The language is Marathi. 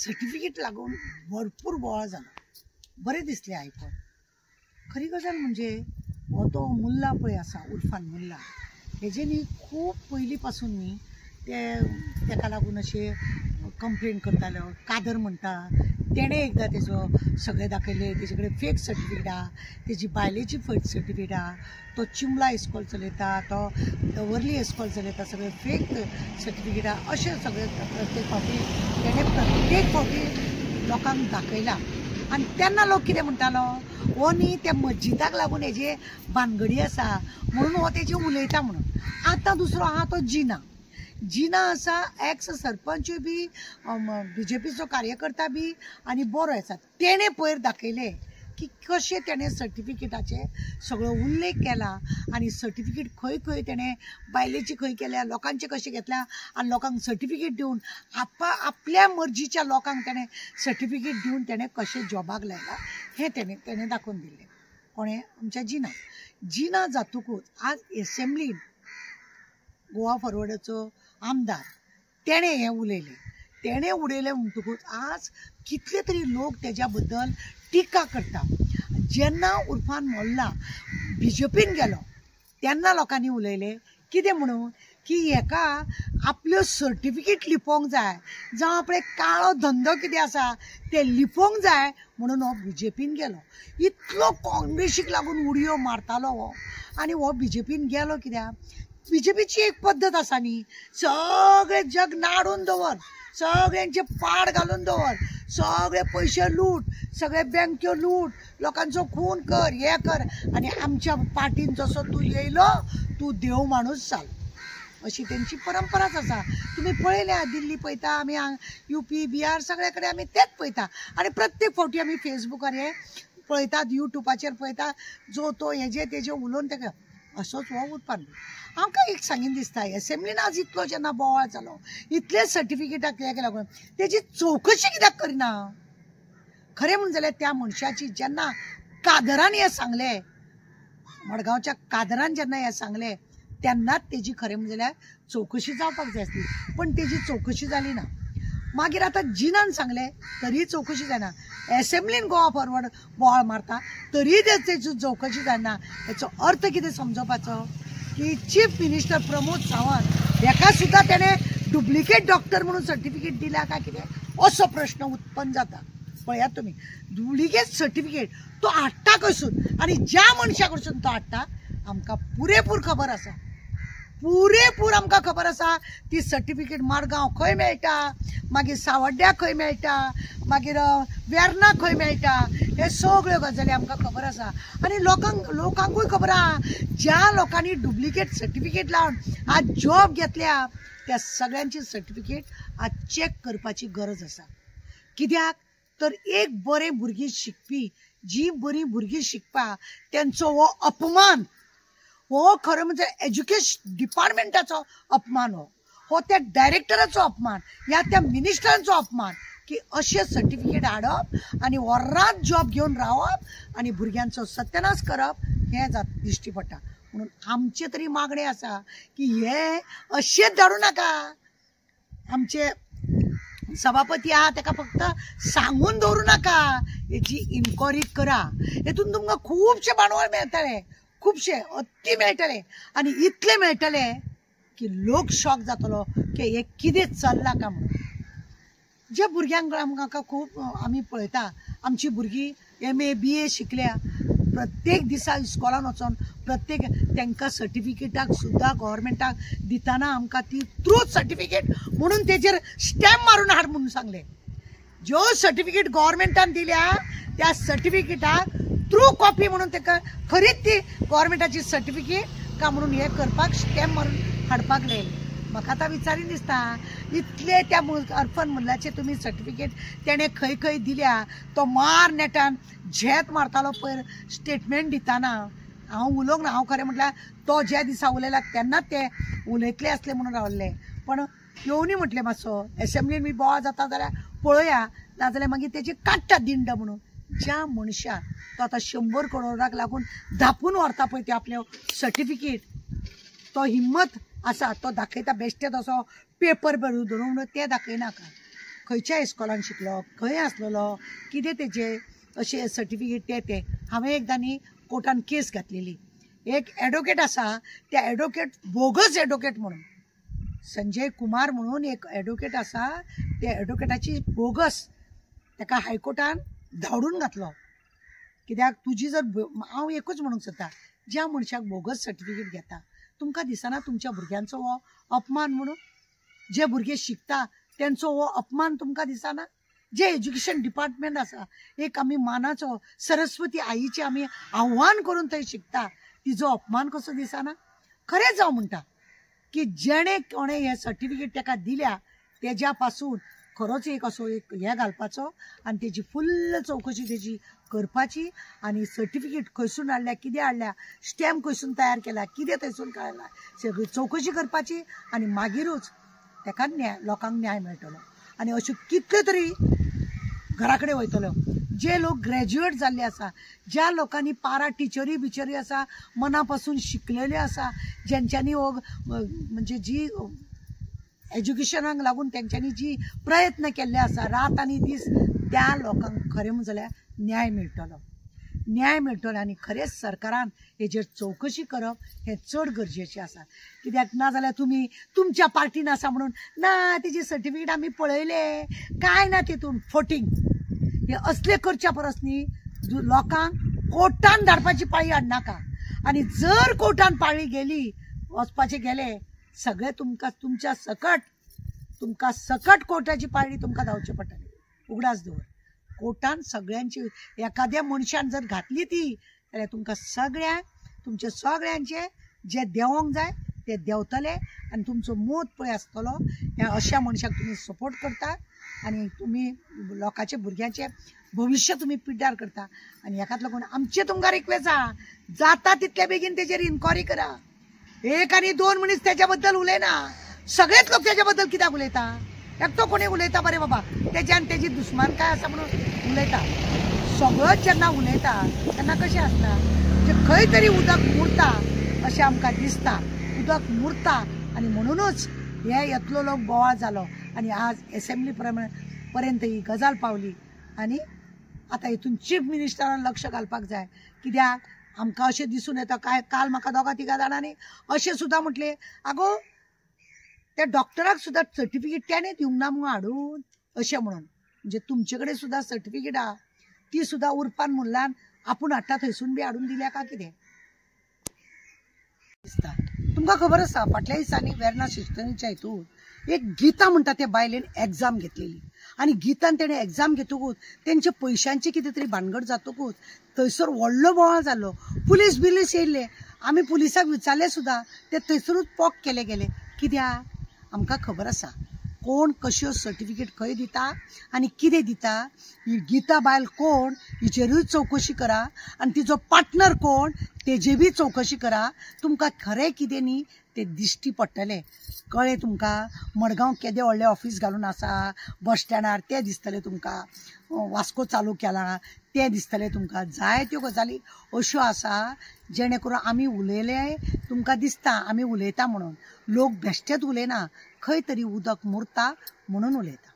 सर्टिफिकेट लागून भरपूर बोवाळ जालो. बरें दिसलें आयकून. खरी गजाल म्हणजे हो तो मुल्ला पळय आसा उर्फान मुल्ला, हेजे न्ही खूब पयलीं पासून न्ही तेका लागून अशें कंप्लेन करतालो. कादर म्हणटा तेणें एकदां तेजो सगळें दाखयलें. तेजे कडेन फेक सर्टिफिकेट आहा, तेजी बायलेची फेक सर्टिफिकेट आहा. तो चिंबला इस्कॉल चलयता, तो वर्ली इस्कॉल चलयता, सगळें फेक सर्टिफिकेट आहा. अशें सगळें प्रत्येक फावटी तेणें प्रत्येक फावटी लोकांक दाखयला. आनी तेन्ना लोक कितें म्हणटालो, हो न्ही त्या मस्जिदाक लागून हेजे भानगडी आसा म्हणून हो तेजे उलयता म्हणून. आतां दुसरो आहा तो जिना आसा, एक्स सरपंच बी, बीजेपीचो कार्यकर्ता बी आनी बरो आसा. तेणें पयर दाखयलें की कशें तेणें सर्टिफिकेटाचे सगळो उल्लेख केला आनी सर्टिफिकेट खंय खंय तेणें बायलेची खंय केल्या, लोकांचे कशें घेतल्या आनी लोकांक सर्टिफिकेट दिवन आपल्या मर्जीच्या लोकांक तेणें सर्टिफिकेट दिवन तेणें कशें जॉबाक लायला हें तेणें दाखोवन दिलें. कोणें? आमच्या जिना जातकूच आज एसेंब्लीन गोवा फॉरवर्डाचो आमदार तेणें हें उलयलें. तेणें उडयलें म्हणटकूच आज कितले तरी लोक तेज्या बद्दल टिका करता. जेन्ना उर्फान मोल्ला बीजेपीन गेलो तेन्ना लोकांनी उलयलें कितें म्हणून की हेका आपल्यो सर्टिफिकेट लिपोवंक जाय, जावं आपणे काळो धंदो कितें आसा ते लिपोवंक जाय म्हणून हो बीजेपीन गेलो. इतलो काँग्रेसीक लागून उडयो मारतालो हो. आनी हो बीजेपीन गेलो कित्याक? बीजेपीची एक पद्दत आसा न्ही, सगळें जग नाडून दवर, सगळ्यांचे पाड घालून दवर, सगळे पयशे लूट, सगळे बँक्यो लूट, लोकांचो खून कर, हे कर, आनी आमच्या पार्टीन जसो तूं येयलो तूं देव माणूस जाल, अशी तेंची परंपराच आसा. तुमी पळयल्या दिल्ली पळयता आमी, यूपी बिहार सगळे कडेन आमी तेच पळयता. आनी प्रत्येक फावटी आमी फेसबुकार हे पळयतात, युट्यूबाचेर पळयता, जो तो हेजे तेजे उलोवन तेका असोच हो उत्पन्न. आमकां एक सांगीन दिसता, एसेंब्लीन आज इतलो जेन्ना बोवाळ जालो, इतले सर्टिफिकेटाक हेका लागून तेजी चवकशी कित्याक करिना? खरें म्हणून जाल्यार त्या मनशाची जेन्ना कादरान हें सांगलें, मडगांवच्या कादरान जेन्ना हें सांगलें तेन्नाच तेजी खरें म्हणजे जाल्यार चवकशी जावपाक जाय आसली, पण तेजी चवकशी जाली ना. मागीर आतां जिनान सांगलें तरी चवकशी जायना. एसेंब्लीन गोवा फॉरवर्ड बोवाळ मारता तरी तेजी चवकशी जायना. हेचो अर्थ कितें समजपाचो की चीफ मिनिस्टर प्रमोद सावंत हेका सुद्दां तेणें डुप्लिकेट डॉक्टर म्हणून सर्टिफिकेट दिल्या काय कितें असो प्रश्न उत्पन्न जाता. पळयात तुमी, डुप्लिकेट सर्टिफिकेट तो हाडटा खंयसून आनी ज्या मनशा कडसून तो हाडटा आमकां पुरेपूर खबर आसा. पुरेपूर आमकां खबर आसा ती सर्टिफिकेट मडगांव खंय मेळटा, मागीर सावड्ड्या खंय मेळटा, मागीर वेर्ना खंय मेळटा, हे सगळ्यो गजाली आमकां खबर आसा. आनी लोकांकूय खबर आहा, ज्या लोकांनी डुप्लिकेट सर्टिफिकेट लावन आज जॉब घेतल्या त्या सगळ्यांची सर्टिफिकेट आज चॅक करपाची गरज आसा. कित्याक तर एक बरें भुरगीं शिकपी, जी बरी भुरगीं शिकपा तेंचो हो अपमान, हो खरें म्हणजे एज्युकेशन डिपार्टमेंटाचो अपमान, हो त्या डायरेक्टराचो अपमान, या त्या मिनिस्टरांचो अपमान की अशें सर्टिफिकेट हाडप आनी वरात जॉब घेवन रावप आनी भुरग्यांचो सत्यानाश करप हें दिश्टी पडटा. म्हणून आमचे तरी मागणे आसा की हे अशेंच धाडूं नाका. आमचे सभापती आहा ताका फक्त सांगून दवरूं नाका, हेची इन्क्वायरी करा. हेतून तुमकां खुबशे भांडवल मेळटले, खुबशे अत्ती मेळटले आनी इतले मेळटले की लोक शॉक जातलो की हे कितें चल्लां काय म्हणून. जे भुरग्यांक आमकां खूब आमी पळयता, आमची भुरगीं MA BA शिकल्या, प्रत्येक दिसा इस्कॉलान वचोन प्रत्येक तांकां सर्टिफिकेटाक सुद्दां गव्हर्मेंटाक दितना आमकां ती ट्रूथ सर्टिफिकेट म्हणून तेजेर स्टॅम्प मारून हाड म्हणून सांगलें. ज्यो सर्टिफिकेट गव्हर्मेंटान दिल्या त्या सर्टिफिकेटाक ट्रू कॉपी म्हणून ताका खरीच ती गव्हर्मेंटाची सर्टिफिकेट का म्हणून हे करपाक स्टॅम्प मारून हाडपाक लायलें. म्हाका आतां विचारीन दिसता, इतले त्या अर्फन मुल्लाचे तुमी सर्टिफिकेट तेणें खंय खंय दिल्या, तो मार नेटान झेत मारतालो पयर स्टेटमेंट दितना. हांव उलोवंक ना, हांव खरें म्हटल्यार तो ज्या दिसा उलयला तेन्नाच ते उलयतले आसले म्हणून रावल्ले. पण येवनी म्हटलें मातसो एसेंब्लीन बी बोवाळ जाता जाल्यार पळोवया, नाजाल्यार मागीर तेजी काडटा दिंड म्हणून. ज्या मनशाक तो आतां 100 करोडाक लागून धापून व्हरता पळय ते आपले सर्टिफिकेट, तो हिम्मत आसा तो दाखयता बेश्टेच असो पेपर धरून ते दाखयनाका. खंयच्या इस्कॉलान शिकलो, खंय आसलेलो, कितें तेजे अशें सर्टिफिकेट ते हांवें एकदां न्ही कोर्टान केस घातलेली. एक एडवोकेट आसा, त्या एडवोकेट बोगस एडवोकेट म्हणून संजय कुमार म्हणून एक एडवोकेट आसा, त्या एडवोकेटाची बोगस ताका हायकोर्टान धांवडून घातलो. कित्याक तुजी जर हांव एकूच म्हणूंक सोदतां, ज्या मनशाक बोगस सर्टिफिकेट घेता तुमकां दिसना तुमच्या भुरग्यांचो हो अपमान म्हणून? जे भुरगे शिकता तेंचो हो अपमान तुमकां दिसना? जे एज्युकेशन डिपार्टमेंट आसा, एक आमी मानाचो सरस्वती आईचे आमी आव्हान करून थंय शिकता, तिजो अपमान कसो दिसना? खरेंच हांव म्हणटा की जेणे कोणें हें सर्टिफिकेट ताका दिल्या तेज्या पासून खरोच एक असो एक हे घालपाचो आनी तेजी फुल्ल चौकशी तेजी करपाची आनी सर्टिफिकेट खंयसून हाडल्या, कितें हाडल्या, स्टॅम्प खंयसून तयार केला, कितें थंयसून काडला, सगळी चौकशी करपाची आनी मागीरूच ताका लोकांक न्याय मेळटलो. आनी अश्यो कितल्यो तरी घरा कडेन वयतल्यो जे लोक ग्रॅज्युएट जाल्ले आसा, ज्या लोकांनी पारा टिचरी बिचरी आसा, मना पासून शिकलेले आसा, ज्यांच्यांनी म्हणजे जी एज्युकेशनाक लागून तेंच्यांनी जी प्रयत्न केल्ले आसा रात आनी दीस, त्या लोकांक खरें जाल्यार न्याय मेळटलो. न्याय मेळटलो आनी खरेंच सरकारान हेजेर चौकशी करप हें चड गरजेचें आसा. कित्याक नाजाल्यार तुमी तुमच्या पार्टीन आसा म्हणून ना तेजे सर्टिफिकेट आमी पळयले, कांय ना तितून फोटींग, हे असले करच्या परस न्ही लोकांक कोर्टान धाडपाची पाळी हाडनाका. आनी जर कोर्टान पाळी गेली वचपाचे गेले सगळे तुमच्या सकट कोर्टाची पाळी तुमकां धांवची पडटली. उगडास दवर, कोर्टान सगळ्यांची एखाद्या मनशान जर घातली ती जाल्यार तुमकां तुमचे सगळ्यांचे जे देवोंक जाय ते देंवतले आनी तुमचो मोत पळय आसतलो. ह्या अशा मनशाक तुमी सपोर्ट करता आनी तुमी लोकांचे भुरग्यांचे भविश्य तुमी पिड्ड्यार करता. आनी हेकाच लागून आमचे तुमकां रिक्वेस्ट आहा, जाता तितले बेगीन तेजेर इन्क्वायरी करा. एक आनी दोन मनीस तेज्या बद्दल उलयना, सगळेच लोक तेज्या बद्दल कित्याक उलयता? एकटो कोणी उलयता बरे बाबा तेज्यान तेजी दुस्मान काय आसा म्हणून उलयता. सगळोच जेन्ना उलयता तेन्ना कशें आसता, म्हणजे खंय तरी उदक मुरता अशें आमकां दिसता. उदक मुरता आनी म्हणूनच हे येतलो लोक बोवाळ जालो आनी आज एसेंब्ली पर्यंत ही गजाल पावली. आनी आतां हितून चीफ मिनिस्टरान लक्ष घालपाक जाय. कित्याक आमकां अशें दिसून येता, काय काल म्हाका दोगा तिगा जाणांनी अशें सुद्दां म्हटलें, आगो त्या डॉक्टराक सुद्दां सर्टिफिकेट त्याने दिवंक ना म्हणून हाडून अशें म्हणून. म्हणजे तुमचे कडेन सुद्दां सर्टिफिकेट आहा ती सुद्दां उरपान म्हणल्यान आपूण हाडटा थंयसून बी हाडून दिल्या का कितें दिसता. तुमकां खबर आसा फाटल्या दिसांनी वेर्ना सिस्टरीच्या हितून एक गीता म्हणटा ते बायलेन एग्जाम घेतलेली आनी गितान तेणें एग्जाम घेतकूच तेंचे पयशांची कितें तरी भानगड जातकूच थंयसर व्हडलो बोवाळ जालो. पुलीस बिलीस येयल्ले, आमी पुलिसाक विचारले सुद्दां, ते थंयसरूच पॉक केले गेले. कित्याक आमकां खबर आसा कोण कश्यो सर्टिफिकेट खंय दिता आनी कितें दिता. ही गीता बायल कोण हिचेरूय चौकशी करा आनी तिजो पार्टनर कोण तेजी बी चौकशी करा. तुमकां खरें कितें न्ही ते दिश्टी पडटलें, कळ्ळें तुमकां. मडगांव केदें व्हडलें ऑफीस घालून आसा, बस स्टँडार तें दिसतलें तुमकां, वास्को चालू केला तें दिसतलें तुमकां. जायत्यो गजाली अश्यो आसा जेणे करून आमी उलयले तुमकां दिसता आमी उलयता म्हणून. लोक बेश्टेच उलयना, खंय तरी उदक मुरता म्हणून उलयता.